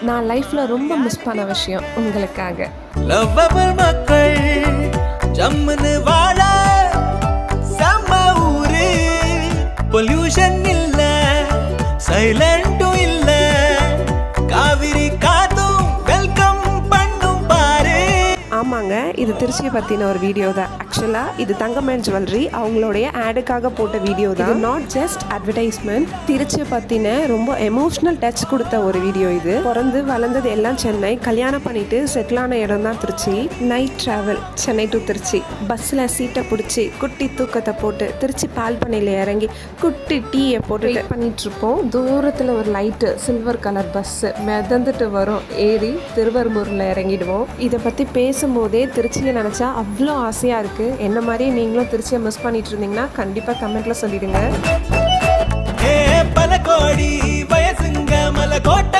நான் லைஃப்பில் ரொம்ப மிஸ் பண்ண விஷயம் உங்களுக்காக. லவ்வபிள் மக்கள் ஜம்முன்னு வாழ செம்ம ஊரு, பொல்யூஷன் இல்ல, சைலண்டும் இல்ல, காவிரி காத்தும் வெல்கம் பண்ணும் பாரு. ஆமாங்க, இது திருச்சியை பற்றின ஒரு வீடியோ தான். ஆக்சுவலாக இது தங்கமேன் ஜுவல்லரி அவங்களுடைய ஆடுக்காக போட்ட வீடியோ தான். Not just advertisement. திருச்சியை பற்றின ரொம்ப எமோஷ்னல் டச் கொடுத்த ஒரு வீடியோ இது. பிறந்து வளர்ந்தது எல்லாம் சென்னை, கல்யாணம் பண்ணிட்டு செட்டில் ஆன இடம் தான் Trichy. Night travel Chennai to Trichy, பஸ்ஸில் சீட்டை பிடிச்சி குட்டி தூக்கத்தை போட்டு திருச்சி பால் பண்ணையில் இறங்கி குட்டி டீயை போட்டு வெயிட் பண்ணிட்டு இருப்போம். தூரத்தில் ஒரு லைட்டு சில்வர் கலர் பஸ்ஸு மிதந்துட்டு வரும். ஏறி திருவரும்பூரில் இறங்கிடுவோம். இதை பற்றி பேசும்போதே திருச்சியை நினச்சா அவ்வளோ ஆசையாக இருக்குது. என்ன மாதிரி நீங்களும் திருச்சியை மிஸ் பண்ணிட்டு இருந்தீங்கன்னா கண்டிப்பாக கமெண்ட்டில் சொல்லிடுங்க. பல கோடி வயசுங்க மலை கோட்டை